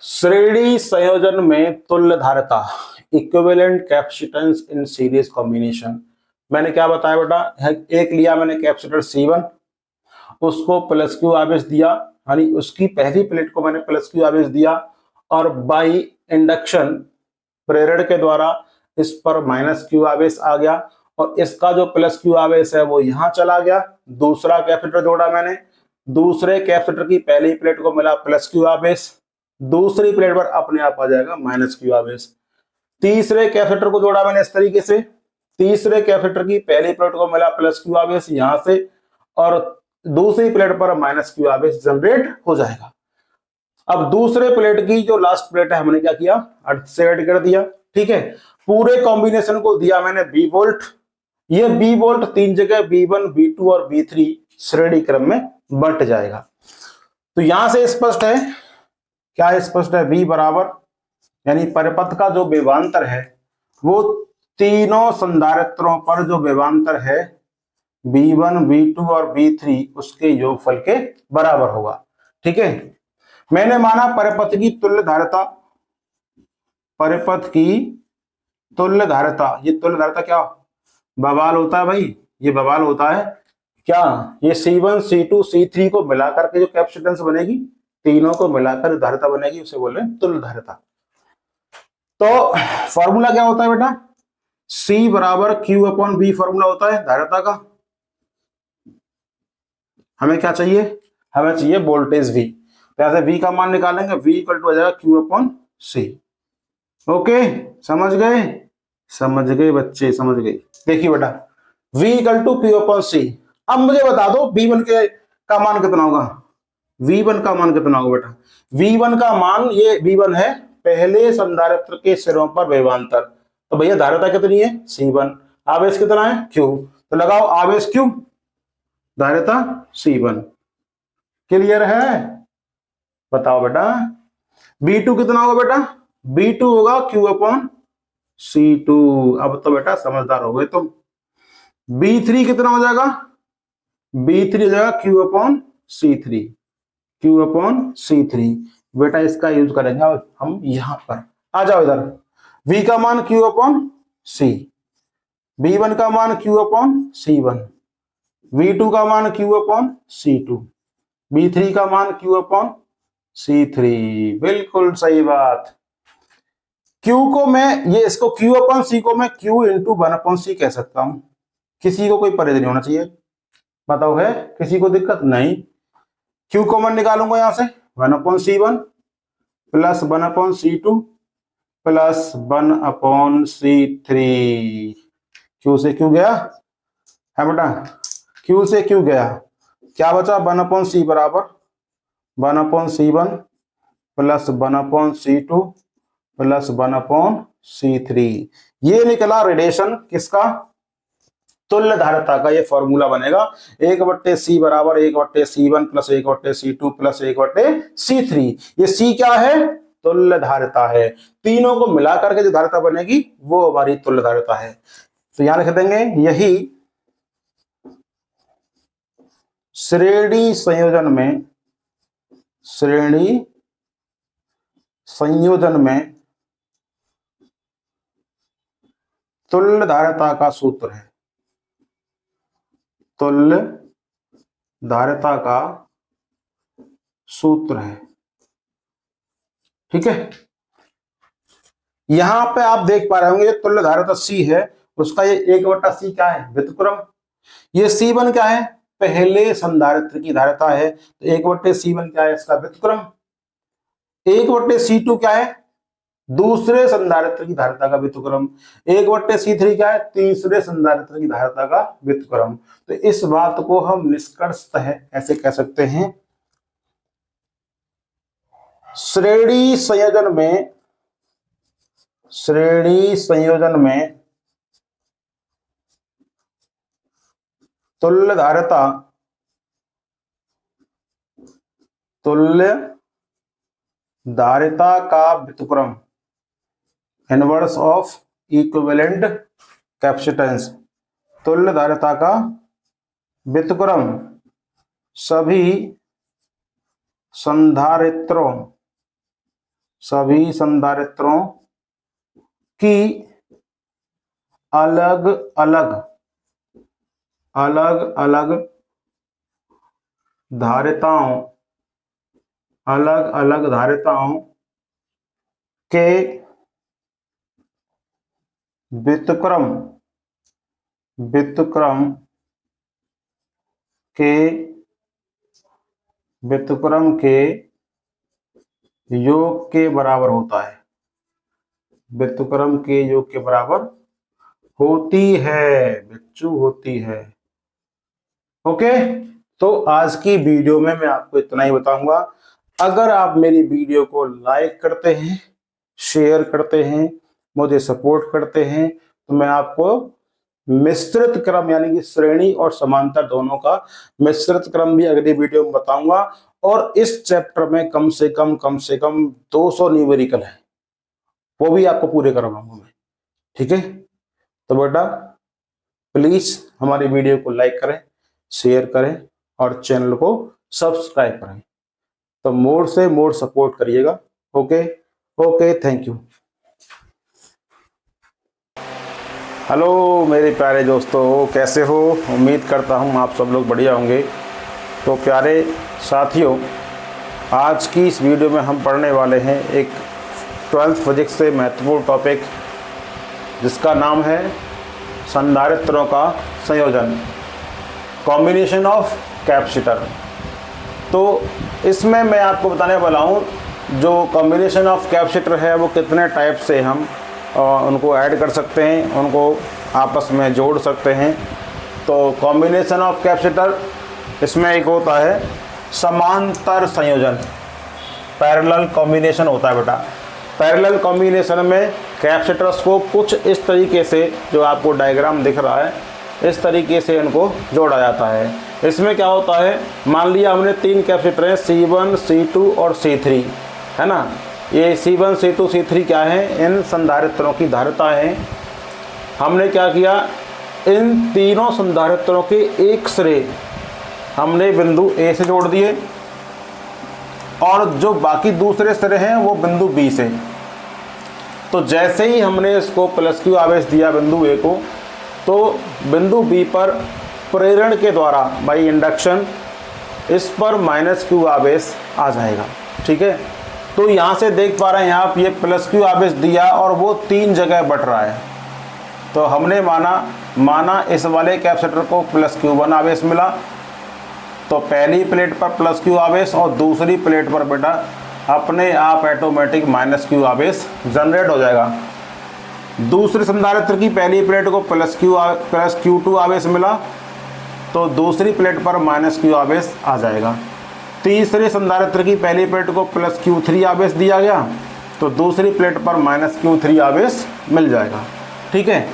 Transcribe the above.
श्रेणी संयोजन में तुल्य धारिता equivalent capacitance in series combination. मैंने क्या बताया बेटा, एक लिया मैंने कैपेसिटर C1, उसको प्लस क्यू आवेश दिया, यानी उसकी पहली प्लेट को मैंने प्लस क्यू आवेश दिया और बाई इंडक्शन प्रेरण के द्वारा इस पर माइनस क्यू आवेश आ गया और इसका जो प्लस क्यू आवेश है वो यहां चला गया। दूसरा कैपेसिटर जोड़ा मैंने, दूसरे कैपेसिटर की पहली प्लेट को मिला प्लस क्यू आवेश, दूसरी प्लेट पर अपने आप आ जाएगा माइनस क्यू आवेश। तीसरे कैपेसिटर को जोड़ा मैंने इस तरीके से, तीसरे कैपेसिटर की पहली प्लेट को मिला प्लस क्यू आवेश यहां से और दूसरी प्लेट पर माइनस क्यू आवेश जनरेट हो जाएगा। अब दूसरे प्लेट की जो लास्ट प्लेट है हमने क्या किया, अर्थ से ऐड कर दिया। ठीक है, पूरे कॉम्बिनेशन को दिया मैंने बी वोल्ट। ये बी वोल्ट तीन जगह B1, B2 और B3 श्रेणी क्रम में बंट जाएगा। तो यहां से स्पष्ट है, क्या स्पष्ट है, V बराबर यानी परिपथ का जो विभवांतर है वो तीनों संधारित्रों पर जो विभवांतर है B1, B2 और B3 उसके योगफल के बराबर होगा। ठीक है, मैंने माना परिपथ की तुल्य धारिता, परिपथ की तुल्य धारिता, ये तुल्य धारिता क्या बवाल होता है भाई, ये बवाल होता है क्या, ये C1, C2, C3 को मिलाकर के जो कैपेसिटेंस बनेगी, तीनों को मिलाकर धारिता बनेगी, उसे बोल रहे हैं तुल्य धारिता। तो फॉर्मूला क्या होता है बेटा, C बराबर Q अपॉन B फॉर्मूला होता है धारिता का। हमें क्या चाहिए, हमें चाहिए वोल्टेज V। तो यहां से V का मान निकालेंगे, V इक्वल टू हो जाएगा Q अपॉन C। ओके, समझ गए, समझ गए बच्चे, समझ गए। देखिए बेटा, V equal to Q upon C। अब मुझे बता दो V1 का मान कितना होगा, V1 का मान कितना होगा बेटा, V1 का मान, ये V1 है पहले संधारित्र के सिरों पर विभवांतर। तो भैया धारिता कितनी है C1, आवेश कितना है Q, तो लगाओ आवेश Q, धारिता C1। क्लियर है, बताओ बेटा। B2 कितना होगा बेटा, B2 होगा Q अपॉन C2। अब तो बेटा समझदार हो गए तुम। B3 कितना हो जाएगा, B3 हो जाएगा Q upon C3, Q upon C3। बेटा इसका यूज करेंगे हम यहां पर, आ जाओ इधर। V का मान Q अपॉन C, B1 का मान Q अपॉन C1, V2 का मान Q अपॉन C2, B3 का मान Q अपॉन C3। बिल्कुल सही बात। Q को मैं, ये इसको Q अपॉन C को मैं Q इंटू 1 अपॉन C कह सकता हूं। किसी को कोई परहेज नहीं होना चाहिए, बताओ है किसी को दिक्कत नहीं। Q कॉमन निकालूंगा यहां से, 1 upon C1 plus 1 upon C2 plus 1 upon C3। Q से Q गया है बेटा, Q से Q गया, क्या बचा, 1 अपॉन C बराबर 1 upon C1 plus 1 upon C2 plus 1 upon C3। ये निकला रिलेशन किसका, तुल्य धारिता का। ये फॉर्मूला बनेगा 1/C बराबर 1/C1 plus 1/C2 plus 1/C3। ये C क्या है, तुल्य धारिता है। तीनों को मिलाकर के जो धारिता बनेगी वो हमारी तुल्य धारिता है। तो यहां लिख देंगे, यही श्रेणी संयोजन में, श्रेणी संयोजन में तुल्य धारिता का सूत्र है, तुल्य धारिता का सूत्र है। ठीक है, यहां पे आप देख पा रहे होंगे तुल्य धारिता C है, उसका ये 1/C क्या है, व्युत्क्रम। ये C1 क्या है, पहले संधारित्र की धारिता है, तो 1/C1 क्या है, इसका व्युत्क्रम। 1/C2 क्या है, दूसरे संधारित्र की धारिता का व्युत्क्रम। 1/C3 क्या है, तीसरे संधारित्र की धारिता का व्युत्क्रम। तो इस बात को हम निष्कर्षतः ऐसे कह सकते हैं, श्रेणी संयोजन में, श्रेणी संयोजन में तुल्य धारिता, तुल्य धारिता का व्युत्क्रम, इनवर्स ऑफ इक्विवेलेंट कैपेसिटेंस, तुल्य धारिता का व्युत्क्रम सभी संधारित्रों सभी संधारित्रों की अलग अलग धारिताओं के व्युत्क्रम के योग के बराबर होता है। व्युत्क्रम के योग के बराबर होती है बच्चों, होती है। ओके, तो आज की वीडियो में मैं आपको इतना ही बताऊंगा। अगर आप मेरी वीडियो को लाइक करते हैं, शेयर करते हैं, मुझे सपोर्ट करते हैं, तो मैं आपको मिश्रित क्रम यानी कि श्रेणी और समांतर दोनों का मिश्रित क्रम भी अगली वीडियो में बताऊंगा। और इस चैप्टर में कम से कम 200 न्यूमेरिकल है, वो भी आपको पूरे करवाऊंगा मैं। ठीक है, तो बेटा प्लीज हमारी वीडियो को लाइक करें, शेयर करें और चैनल को सब्सक्राइब करें। तो मोर से मोर सपोर्ट करिएगा। Okay okay, thank you. Hello मेरे प्यारे दोस्तों, कैसे हो? उम्मीद करता हूँ आप सब लोग बढ़िया होंगे। तो प्यारे साथियों, आज की इस वीडियो में हम पढ़ने वाले हैं एक 12th फिजिक्स से महत्वपूर्ण टॉपिक, जिसका नाम है संधारित्रों का संयोजन, कॉम्बिनेशन ऑफ कैपेसिटर। तो इसमें मैं आपको बताने वाला हूँ जो कॉम्बिनेशन ऑफ कैपेसिटर है वो कितने टाइप से हम उनको ऐड कर सकते हैं, उनको आपस में जोड़ सकते हैं। तो कॉम्बिनेशन ऑफ कैपेसिटर, इसमें एक होता है समांतर संयोजन, पैरेलल कॉम्बिनेशन होता है बेटा। पैरेलल कॉम्बिनेशन में कैपेसिटर्स को कुछ इस तरीके से, जो आपको डायग्राम दिख रहा है, इस तरीके से इनको जोड़ा जाता है। इसमें क्या होता है, मान लिया हमने 3 कैपेसिटर हैं, C1, C2 और C3, है ना। ये C1, C2, C3 क्या है? इन संधारित्रों की धारिताएं हैं। हमने क्या किया, इन तीनों संधारित्रों के एक सिरे हमने बिंदु A से जोड़ दिए और जो बाकी दूसरे सिरे हैं वो बिंदु B से। तो जैसे ही हमने इसको +Q आवेश दिया बिंदु A को, तो बिंदु B पर प्रेरण के द्वारा बाई इंडक्शन इस पर -Q आवेश आ जाएगा। ठीक है, तो यहाँ से देख पा रहे हैं आप, ये +Q आवेश दिया और वो 3 जगह बट रहा है। तो हमने माना इस वाले कैपेसिटर को +Q1 आवेश मिला, तो पहली प्लेट पर +Q आवेश और दूसरी प्लेट पर बेटा अपने आप ऑटोमेटिक -Q आवेश जनरेट हो जाएगा। दूसरे संधारित्र की पहली प्लेट को +Q2 आवेश मिला, तो दूसरी प्लेट पर -Q आवेश आ जाएगा। तीसरे संधारित्र की पहली प्लेट को +Q3 आवेश दिया गया, तो दूसरी प्लेट पर -Q3 आवेश मिल जाएगा। ठीक है,